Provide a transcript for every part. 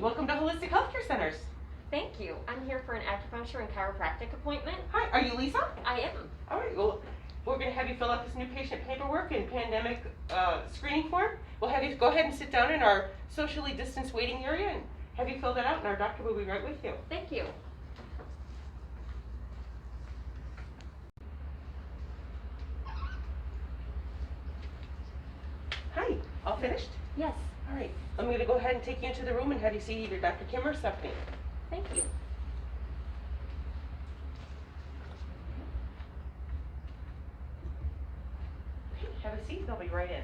welcome to Holistic Healthcare Centers. Thank you. I'm here for an acupuncture and chiropractic appointment. Hi, are you Lisa? I am. All right, well, we're going to have you fill out this new patient paperwork and pandemic screening form. We'll have you go ahead and sit down in our socially distanced waiting area and have you fill that out, and our doctor will be right with you. Thank you. Hi, all finished? Yes. All right, I'm going to go ahead and take you into the room and have you see either Dr. Kim or Stephanie. Thank you. Okay, have a seat, they'll be right in.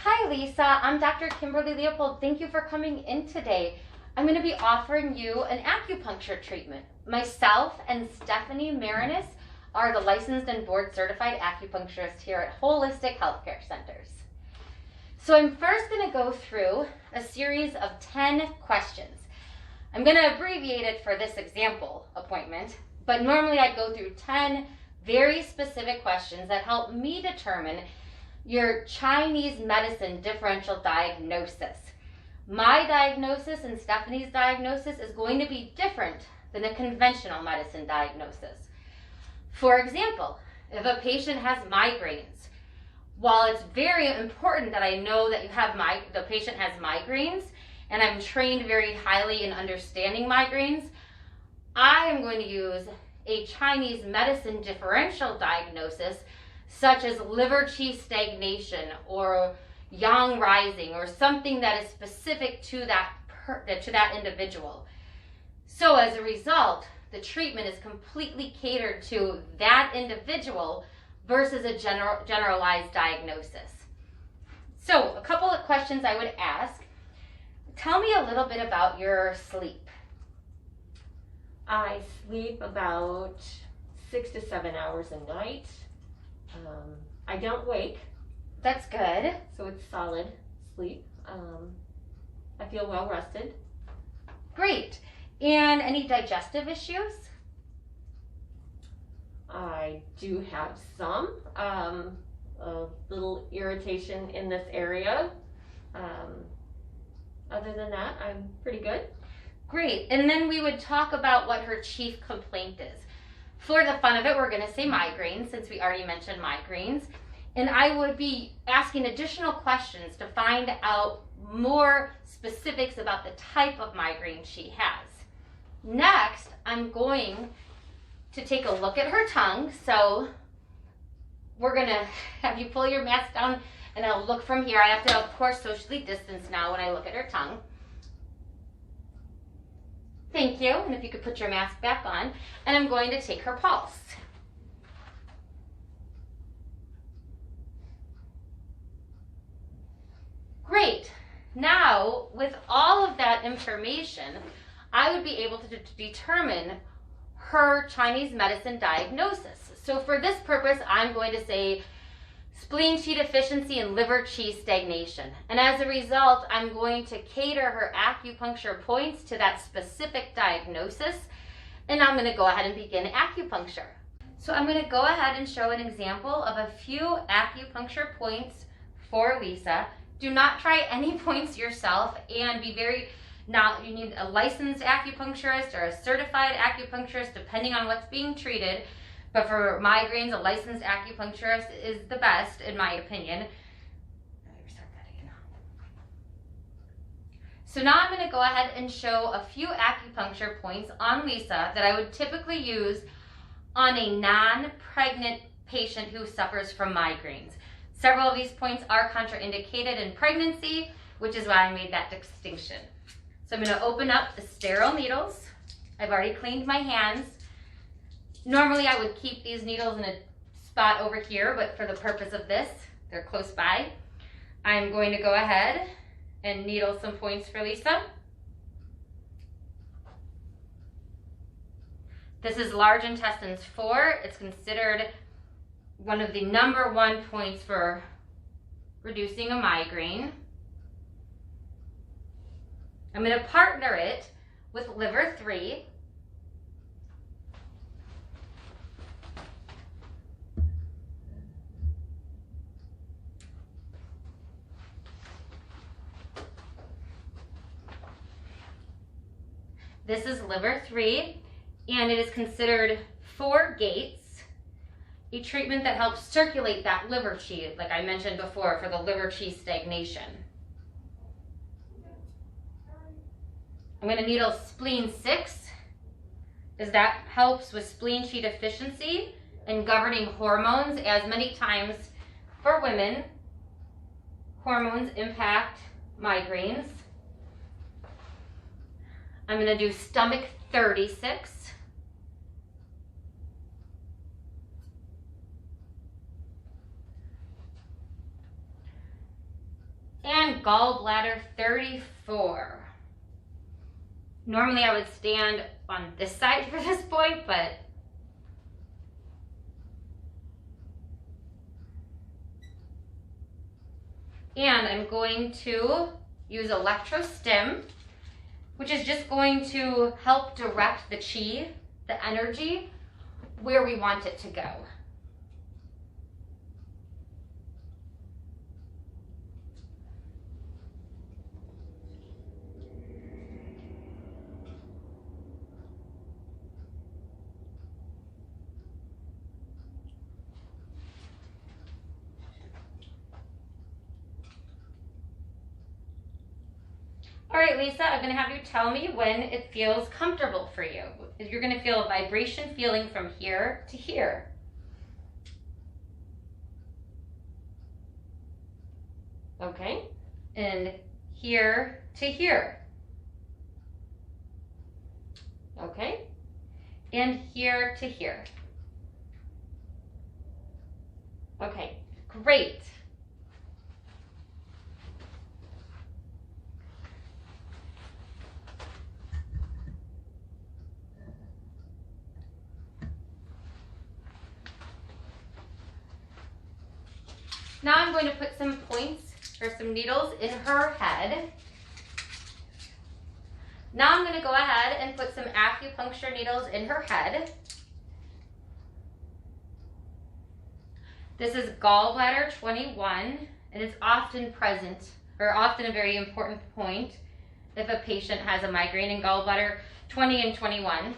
Hi Lisa, I'm Dr. Kimberly Leopold. Thank you for coming in today. I'm going to be offering you an acupuncture treatment. Myself and Stephanie Marinis are the licensed and board certified acupuncturists here at Holistic Healthcare Centers. So I'm first going to go through a series of 10 questions. I'm going to abbreviate it for this example appointment, but normally I go through 10 very specific questions that help me determine your Chinese medicine differential diagnosis. My diagnosis and Stephanie's diagnosis is going to be different than a conventional medicine diagnosis. For example, if a patient has migraines, while it's very important that I know that the patient has migraines, and I'm trained very highly in understanding migraines, I am going to use a Chinese medicine differential diagnosis such as liver qi stagnation or yang rising or something that is specific to that individual. So as a result, the treatment is completely catered to that individual versus a generalized diagnosis. So a couple of questions I would ask. Tell me a little bit about your sleep. I sleep about 6 to 7 hours a night. I don't wake. That's good. So it's solid sleep. I feel well rested. Great. And any digestive issues? I do have some, a little irritation in this area. Other than that, I'm pretty good. Great. And then we would talk about what her chief complaint is. For the fun of it, we're going to say migraines, since we already mentioned migraines. And I would be asking additional questions to find out more specifics about the type of migraine she has. Next, I'm going to take a look at her tongue. So we're going to have you pull your mask down and I'll look from here. I have to, of course, socially distance now when I look at her tongue. Thank you. And if you could put your mask back on. And I'm going to take her pulse. Great. Now, with all of that information, I would be able to determine her Chinese medicine diagnosis. So for this purpose, I'm going to say spleen qi deficiency and liver qi stagnation. And as a result, I'm going to cater her acupuncture points to that specific diagnosis. And I'm going to go ahead and begin acupuncture. So I'm going to go ahead and show an example of a few acupuncture points for Lisa. Do not try any points yourself, and be very, now you need a licensed acupuncturist or a certified acupuncturist depending on what's being treated. But for migraines, a licensed acupuncturist is the best, in my opinion. Let me restart that again. So now I'm going to go ahead and show a few acupuncture points on Lisa that I would typically use on a non-pregnant patient who suffers from migraines. Several of these points are contraindicated in pregnancy, which is why I made that distinction. So I'm going to open up the sterile needles. I've already cleaned my hands. Normally I would keep these needles in a spot over here, but for the purpose of this, they're close by. I'm going to go ahead and needle some points for Lisa. This is large intestines 4. It's considered one of the #1 points for reducing a migraine. I'm going to partner it with liver 3. This is liver 3, and it is considered 4 gates, a treatment that helps circulate that liver qi, like I mentioned before, for the liver qi stagnation. I'm going to needle spleen 6, as that helps with spleen qi deficiency and governing hormones, as many times for women, hormones impact migraines. I'm going to do stomach 36. And gallbladder 34. Normally I would stand on this side for this point, but and I'm going to use electrostim, which is just going to help direct the qi, the energy, where we want it to go. All right, Lisa, I'm going to have you tell me when it feels comfortable for you. You're going to feel a vibration feeling from here to here. Okay, and here to here. Okay, and here to here. Okay, great. Now I'm going to put some points or some needles in her head. Now I'm going to go ahead and put some acupuncture needles in her head. This is gallbladder 21, and it's often present, or often a very important point if a patient has a migraine in gallbladder 20 and 21.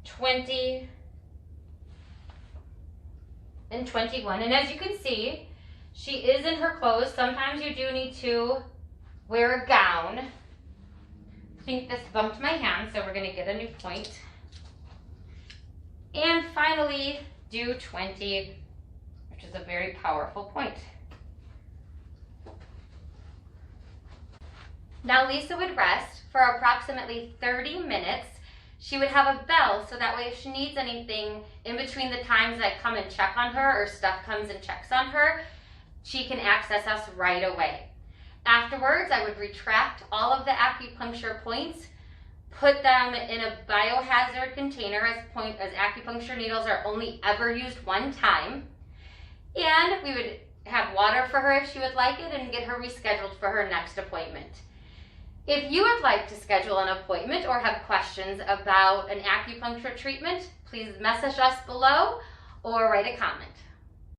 20 and 21, and as you can see, she is in her clothes. Sometimes you do need to wear a gown. I think this bumped my hand, so we're going to get a new point. And finally, do 20, which is a very powerful point. Now Lisa would rest for approximately 30 minutes. She would have a bell, so that way if she needs anything in between the times I come and check on her, or stuff comes and checks on her, she can access us right away. Afterwards, I would retract all of the acupuncture points, put them in a biohazard container, as acupuncture needles are only ever used one time, and we would have water for her if she would like it, and get her rescheduled for her next appointment. If you would like to schedule an appointment or have questions about an acupuncture treatment, please message us below or write a comment.